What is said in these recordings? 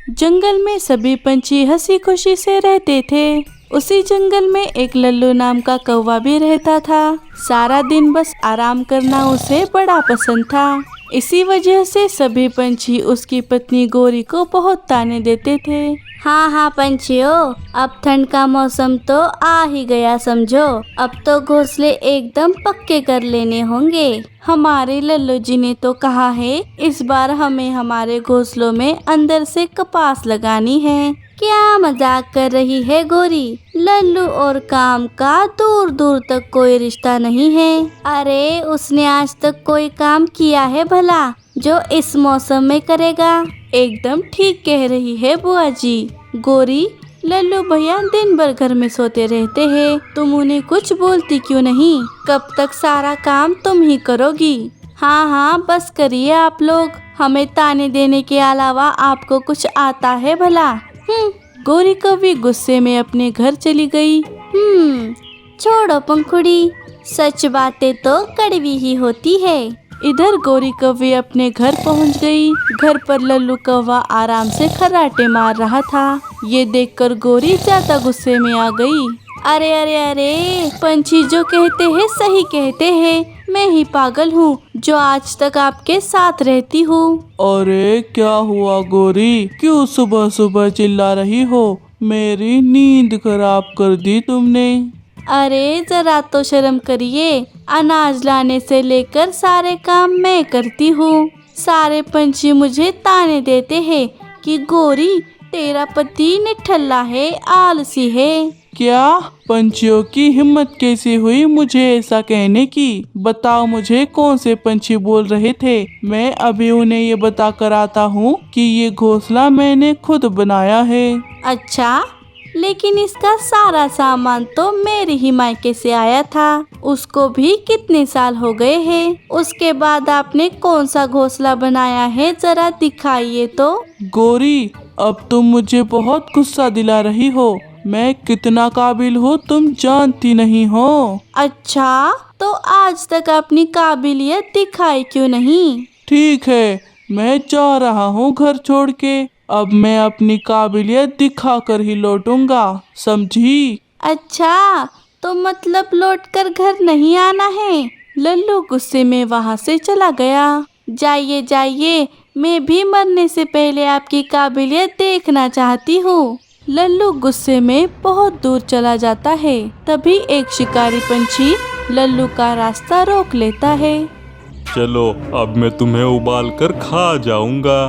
जंगल में सभी पंछी हंसी खुशी से रहते थे। उसी जंगल में एक लल्लू नाम का कौवा भी रहता था। सारा दिन बस आराम करना उसे बड़ा पसंद था। इसी वजह से सभी पंछी उसकी पत्नी गोरी को बहुत ताने देते थे। हाँ हाँ पंछियों, अब ठंड का मौसम तो आ ही गया समझो। अब तो घोंसले एकदम पक्के कर लेने होंगे। हमारे लल्लू जी ने तो कहा है इस बार हमें हमारे घोंसलों में अंदर से कपास लगानी है। क्या मजाक कर रही है गोरी? लल्लू और काम का दूर दूर तक कोई रिश्ता नहीं है। अरे उसने आज तक कोई काम किया है भला जो इस मौसम में करेगा? एकदम ठीक कह रही है बुआ जी। गोरी, लल्लू भैया दिन भर घर में सोते रहते हैं, तुम उन्हें कुछ बोलती क्यों नहीं? कब तक सारा काम तुम ही करोगी? हाँ हाँ बस करिए आप लोग, हमें ताने देने के अलावा आपको कुछ आता है भला? गोरी कभी गुस्से में अपने घर चली गई। छोड़ो पंखुड़ी, सच बातें तो कड़वी ही होती है। इधर गोरी कौवी अपने घर पहुंच गई। घर पर लल्लू कौवा आराम से खर्राटे मार रहा था। ये देखकर गोरी ज्यादा गुस्से में आ गई। अरे अरे अरे, पंछी जो कहते हैं सही कहते हैं। मैं ही पागल हूँ जो आज तक आपके साथ रहती हूँ। अरे क्या हुआ गोरी, क्यों सुबह सुबह चिल्ला रही हो? मेरी नींद खराब कर दी तुमने। अरे जरा तो शर्म करिए, अनाज लाने से लेकर सारे काम मैं करती हूँ। सारे पंछी मुझे ताने देते हैं कि गोरी तेरा पति निठल्ला है, आलसी है। क्या पंछियों की हिम्मत कैसी हुई मुझे ऐसा कहने की? बताओ मुझे कौन से पंछी बोल रहे थे? मैं अभी उन्हें ये बता कर आता हूँ कि ये घोंसला मैंने खुद बनाया है। अच्छा, लेकिन इसका सारा सामान तो मेरे ही मायके से आया था। उसको भी कितने साल हो गए हैं। उसके बाद आपने कौन सा घोंसला बनाया है, जरा दिखाइए तो। गोरी, अब तुम मुझे बहुत गुस्सा दिला रही हो। मैं कितना काबिल हूँ तुम जानती नहीं हो। अच्छा, तो आज तक अपनी काबिलियत दिखाई क्यों नहीं? ठीक है, मैं जा रहा हूँ घर छोड़ के। अब मैं अपनी काबिलियत दिखा कर ही लौटूंगा, समझी? अच्छा, तो मतलब लौटकर घर नहीं आना है? लल्लू गुस्से में वहाँ से चला गया। जाइए जाइए, मैं भी मरने से पहले आपकी काबिलियत देखना चाहती हूँ। लल्लू गुस्से में बहुत दूर चला जाता है। तभी एक शिकारी पंछी लल्लू का रास्ता रोक लेता है। चलो अब मैं तुम्हें उबाल कर खा जाऊंगा।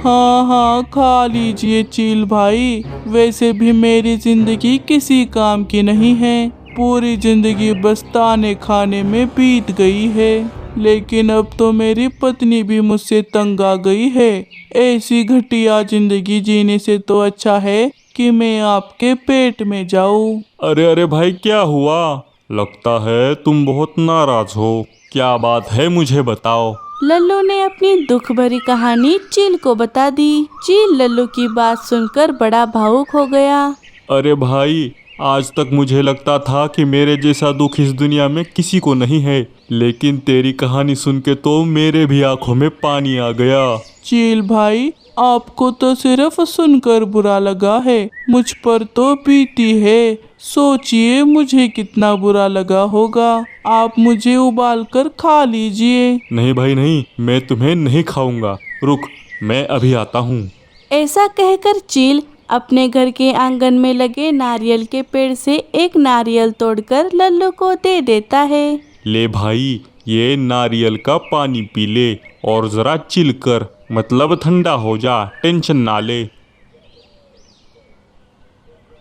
हाँ हाँ, खा लीजिए चील भाई। वैसे भी मेरी जिंदगी किसी काम की नहीं है। पूरी जिंदगी बस ताने खाने में बीत गई है। लेकिन अब तो मेरी पत्नी भी मुझसे तंग आ गई है। ऐसी घटिया जिंदगी जीने से तो अच्छा है कि मैं आपके पेट में जाऊं। अरे अरे भाई, क्या हुआ? लगता है तुम बहुत नाराज हो। क्या बात है, मुझे बताओ। लल्लू ने अपनी दुख भरी कहानी चील को बता दी। चील लल्लू की बात सुनकर बड़ा भावुक हो गया। अरे भाई, आज तक मुझे लगता था कि मेरे जैसा दुख इस दुनिया में किसी को नहीं है, लेकिन तेरी कहानी सुन के तो मेरे भी आंखों में पानी आ गया। चील भाई, आपको तो सिर्फ सुनकर बुरा लगा है, मुझ पर तो बीती है। सोचिए मुझे कितना बुरा लगा होगा। आप मुझे उबाल कर खा लीजिए। नहीं भाई नहीं, मैं तुम्हें नहीं खाऊंगा। रुक, मैं अभी आता हूँ। ऐसा कहकर चील अपने घर के आंगन में लगे नारियल के पेड़ से एक नारियल तोड़कर लल्लू को दे देता है। ले भाई, ये नारियल का पानी पी ले और जरा चिल कर, मतलब ठंडा हो जा, टेंशन ना ले।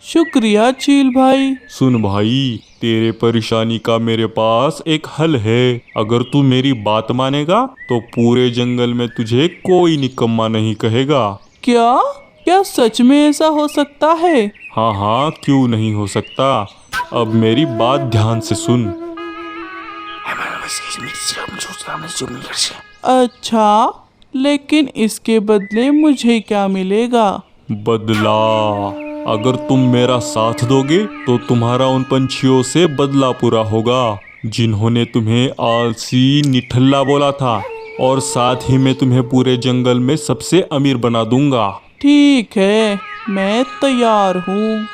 शुक्रिया चील भाई। सुन भाई, तेरे परेशानी का मेरे पास एक हल है। अगर तू मेरी बात मानेगा तो पूरे जंगल में तुझे कोई निकम्मा नहीं कहेगा। क्या क्या सच में ऐसा हो सकता है? हाँ हाँ, क्यों नहीं हो सकता। अब मेरी बात ध्यान से सुन। अच्छा, लेकिन इसके बदले मुझे क्या मिलेगा? बदला? अगर तुम मेरा साथ दोगे तो तुम्हारा उन पंछियों से बदला पूरा होगा जिन्होंने तुम्हें आलसी निठल्ला बोला था, और साथ ही मैं तुम्हें पूरे जंगल में सबसे अमीर बना दूंगा। ठीक है, मैं तैयार हूँ।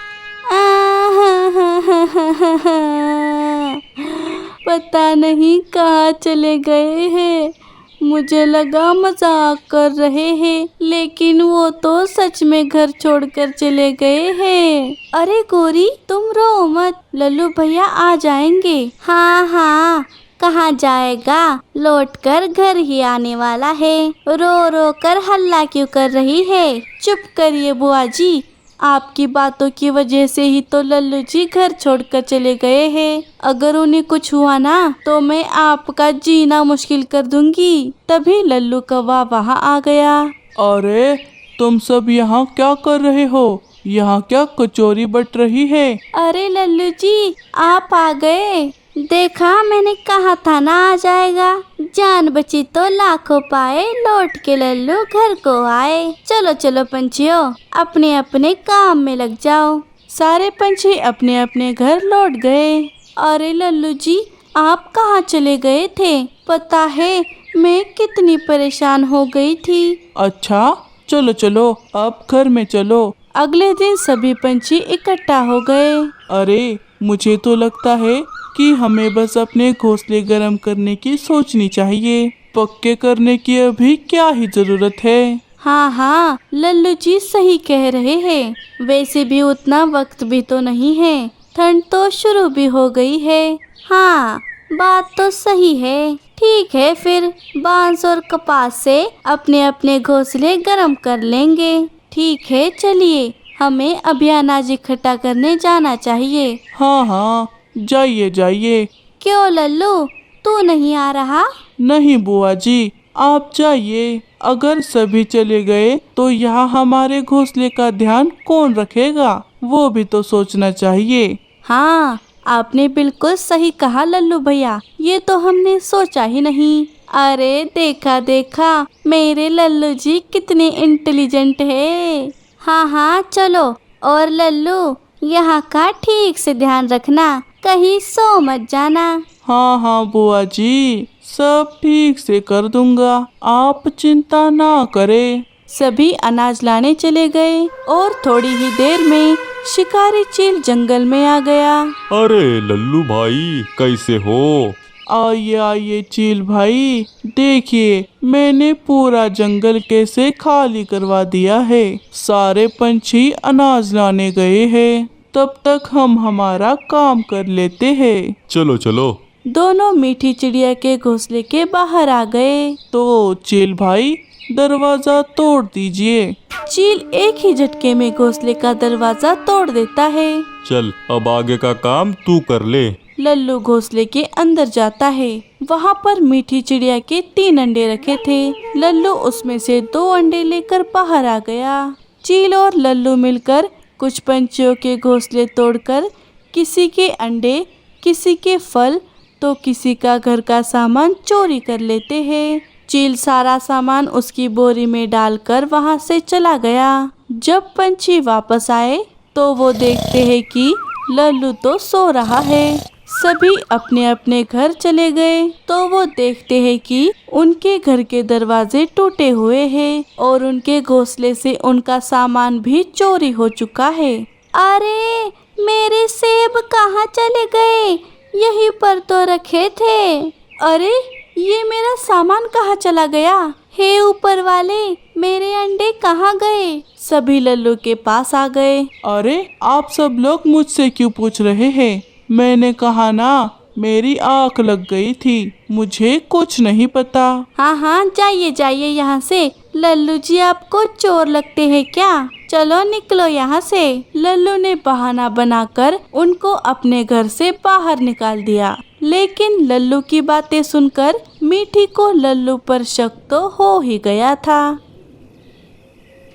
पता नहीं कहाँ चले गए हैं। मुझे लगा मजाक कर रहे हैं, लेकिन वो तो सच में घर छोड़कर चले गए हैं। अरे गोरी, तुम रो मत, लल्लू भैया आ जाएंगे। हाँ हाँ, कहाँ जाएगा, लौटकर घर ही आने वाला है। रो रो कर हल्ला क्यों कर रही है? चुप करिए बुआ जी, आपकी बातों की वजह से ही तो लल्लू जी घर छोड़कर चले गए हैं। अगर उन्हें कुछ हुआ ना तो मैं आपका जीना मुश्किल कर दूंगी। तभी लल्लू कौवा वहाँ आ गया। अरे तुम सब यहाँ क्या कर रहे हो? यहाँ क्या कचौरी बट रही है? अरे लल्लू जी, आप आ गए। देखा, मैंने कहा था ना आ जाएगा। जान बची तो लाखों पाए, लौट के लल्लू घर को आए। चलो चलो पंछियों, अपने अपने काम में लग जाओ। सारे पंछी अपने अपने घर लौट गए। अरे लल्लू जी, आप कहाँ चले गए थे? पता है मैं कितनी परेशान हो गई थी। अच्छा, चलो चलो अब घर में चलो। अगले दिन सभी पंछी इकट्ठा हो गए। अरे मुझे तो लगता है कि हमें बस अपने घोंसले गर्म करने की सोचनी चाहिए। पक्के करने की अभी क्या ही जरूरत है। हाँ हाँ, लल्लू जी सही कह रहे हैं। वैसे भी उतना वक्त भी तो नहीं है, ठंड तो शुरू भी हो गई है। हाँ, बात तो सही है। ठीक है, फिर बांस और कपास से अपने अपने घोंसले गर्म कर लेंगे। ठीक है, चलिए हमें अभी अनाज इकट्ठा करने जाना चाहिए। हाँ हाँ, जाइए जाइए। क्यों लल्लू, तू नहीं आ रहा? नहीं बुआ जी, आप जाइए। अगर सभी चले गए तो यहाँ हमारे घोंसले का ध्यान कौन रखेगा, वो भी तो सोचना चाहिए। हाँ, आपने बिल्कुल सही कहा लल्लू भैया, ये तो हमने सोचा ही नहीं। अरे देखा देखा, मेरे लल्लू जी कितने इंटेलिजेंट है। हाँ हाँ चलो। और लल्लू, यहाँ का ठीक से ध्यान रखना, कहीं सो मत जाना। हाँ हाँ बुआ जी, सब ठीक से कर दूंगा, आप चिंता ना करें। सभी अनाज लाने चले गए और थोड़ी ही देर में शिकारी चील जंगल में आ गया। अरे लल्लू भाई, कैसे हो? आइए आइए चील भाई, देखिए मैंने पूरा जंगल कैसे खाली करवा दिया है। सारे पंछी अनाज लाने गए हैं, तब तक हम हमारा काम कर लेते हैं। चलो चलो। दोनों मीठी चिड़िया के घोंसले के बाहर आ गए। तो चील भाई, दरवाजा तोड़ दीजिए। चील एक ही झटके में घोंसले का दरवाजा तोड़ देता है। चल, अब आगे का काम तू कर ले। लल्लू घोंसले के अंदर जाता है। वहाँ पर मीठी चिड़िया के 3 अंडे रखे थे। लल्लू उसमें से 2 अंडे लेकर बाहर आ गया। चील और लल्लू मिलकर कुछ पंछियों के घोंसले तोड़कर किसी के अंडे, किसी के फल तो किसी का घर का सामान चोरी कर लेते हैं। चील सारा सामान उसकी बोरी में डालकर वहाँ से चला गया। जब पंछी वापस आए तो वो देखते हैं कि लल्लू तो सो रहा है। सभी अपने अपने घर चले गए तो वो देखते हैं कि उनके घर के दरवाजे टूटे हुए हैं और उनके घोंसले से उनका सामान भी चोरी हो चुका है। अरे मेरे सेब कहाँ चले गए? यहीं पर तो रखे थे। अरे ये मेरा सामान कहाँ चला गया? हे ऊपर वाले, मेरे अंडे कहाँ गए? सभी लल्लू के पास आ गए। अरे आप सब लोग मुझसे क्यों पूछ रहे हैं? मैंने कहा ना, मेरी आँख लग गई थी, मुझे कुछ नहीं पता। हाँ हाँ, जाइए जाइए यहाँ से। लल्लू जी आपको चोर लगते हैं क्या? चलो निकलो यहाँ से। लल्लू ने बहाना बनाकर उनको अपने घर से बाहर निकाल दिया। लेकिन लल्लू की बातें सुनकर मीठी को लल्लू पर शक तो हो ही गया था।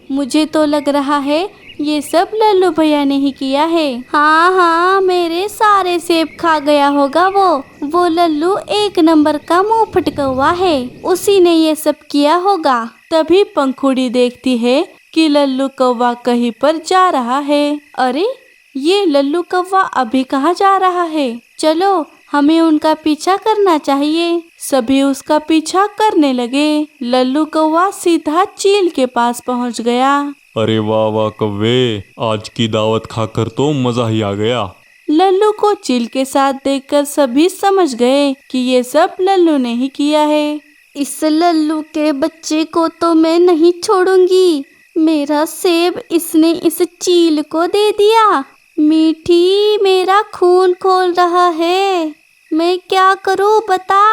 मुझे तो लग रहा है ये सब लल्लू भैया ने ही किया है। हाँ हाँ, मेरे सारे सेब खा गया होगा वो लल्लू 1 नंबर का मुंह फटकौआ है, उसी ने ये सब किया होगा। तभी पंखुड़ी देखती है कि लल्लू कौवा कहीं पर जा रहा है। अरे ये लल्लू कौवा अभी कहाँ जा रहा है? चलो हमें उनका पीछा करना चाहिए। सभी उसका पीछा करने लगे। लल्लू कौवा सीधा चील के पास पहुँच गया। अरे वाह वाह कव्वे, आज की दावत खाकर तो मजा ही आ गया। लल्लू को चील के साथ देखकर सभी समझ गए कि ये सब लल्लू ने ही किया है। इस लल्लू के बच्चे को तो मैं नहीं छोड़ूंगी। मेरा सेब इसने इस चील को दे दिया। मीठी, मेरा खून खोल रहा है। मैं क्या करूं बता।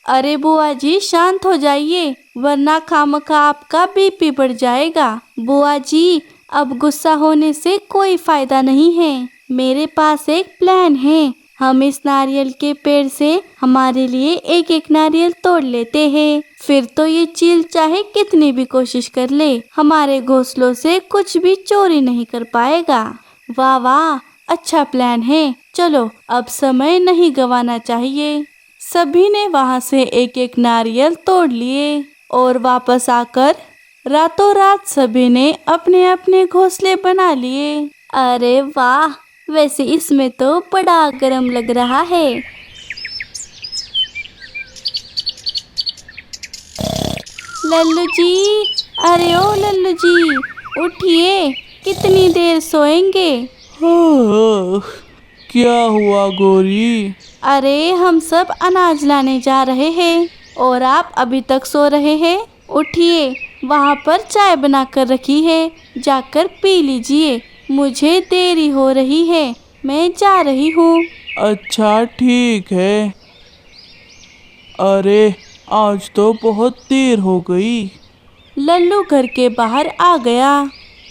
अरे बुआ जी शांत हो जाइए, वरना खामखा आपका बीपी बढ़ जाएगा। बुआ जी, अब गुस्सा होने से कोई फायदा नहीं है। मेरे पास एक प्लान है। हम इस नारियल के पेड़ से हमारे लिए एक एक नारियल तोड़ लेते हैं। फिर तो ये चील चाहे कितनी भी कोशिश कर ले, हमारे घोंसलों से कुछ भी चोरी नहीं कर पाएगा। वाह वाह, अच्छा प्लान है। चलो अब समय नहीं गंवाना चाहिए। सभी ने वहां से एक एक नारियल तोड़ लिए और वापस आकर रातों रात सभी ने अपने अपने घोंसले बना लिए। अरे वाह, वैसे इसमें तो बड़ा गर्म लग रहा है। लल्लू जी, अरे ओ लल्लू जी, उठिए, कितनी देर सोएंगे? क्या हुआ गोरी? अरे हम सब अनाज लाने जा रहे हैं और आप अभी तक सो रहे हैं। उठिए, वहाँ पर चाय बनाकर रखी है, जाकर पी लीजिए। मुझे देरी हो रही है, मैं जा रही हूँ। अच्छा ठीक है। अरे आज तो बहुत देर हो गई। लल्लू घर के बाहर आ गया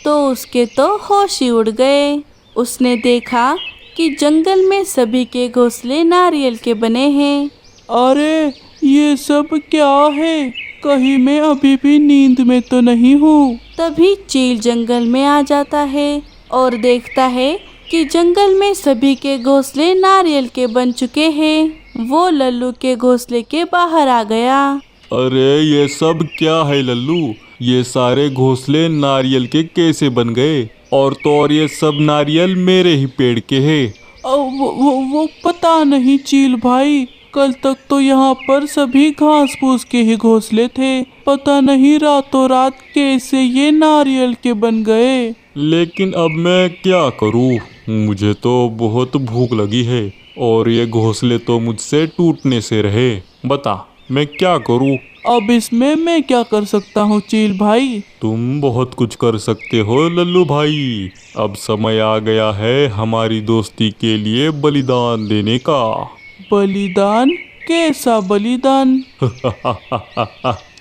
तो उसके तो होश ही उड़ गए। उसने देखा कि जंगल में सभी के घोंसले नारियल के बने हैं। अरे ये सब क्या है? कहीं मैं अभी भी नींद में तो नहीं हूँ? तभी चील जंगल में आ जाता है और देखता है कि जंगल में सभी के घोंसले नारियल के बन चुके हैं। वो लल्लू के घोंसले के बाहर आ गया। अरे ये सब क्या है लल्लू? ये सारे घोंसले नारियल के कैसे बन गए? और तो और ये सब नारियल मेरे ही पेड़ के हैं। वो पता नहीं चील भाई, कल तक तो यहाँ पर सभी घास फूस के ही घोंसले थे। पता नहीं रातों रात कैसे ये नारियल के बन गए। लेकिन अब मैं क्या करूँ? मुझे तो बहुत भूख लगी है और ये घोंसले तो मुझसे टूटने से रहे। बता मैं क्या करूँ? अब इसमें मैं क्या कर सकता हूँ चील भाई? तुम बहुत कुछ कर सकते हो लल्लू भाई। अब समय आ गया है हमारी दोस्ती के लिए बलिदान देने का। बलिदान? कैसा बलिदान?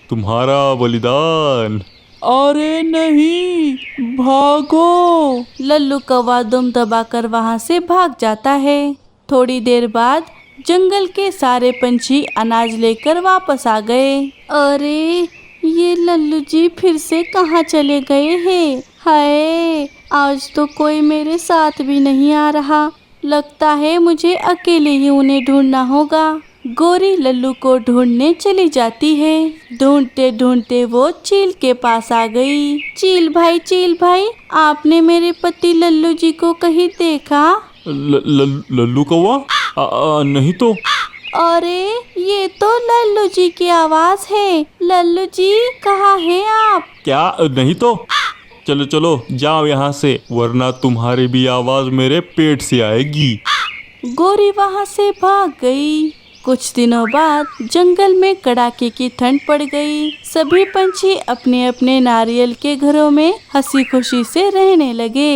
तुम्हारा बलिदान। अरे नहीं, भागो। लल्लू कौवा दुम दबाकर वहाँ से भाग जाता है। थोड़ी देर बाद जंगल के सारे पंछी अनाज लेकर वापस आ गए। अरे ये लल्लू जी फिर से कहाँ चले गए हैं? हाय, आज तो कोई मेरे साथ भी नहीं आ रहा। लगता है मुझे अकेले ही उन्हें ढूंढना होगा। गोरी लल्लू को ढूंढने चली जाती है। ढूंढते ढूंढते वो चील के पास आ गई। चील भाई, आपने मेरे पति लल्लू जी को कहीं देखा? लल्लू कौवा? नहीं तो। अरे ये तो लल्लू जी की आवाज है। लल्लू जी कहाँ हैं आप? क्या नहीं तो? चलो चलो जाओ यहाँ से, वरना तुम्हारी भी आवाज मेरे पेट से आएगी। गोरी वहाँ से भाग गई। कुछ दिनों बाद जंगल में कड़ाके की ठंड पड़ गई। सभी पंछी अपने अपने नारियल के घरों में हंसी खुशी से रहने लगे।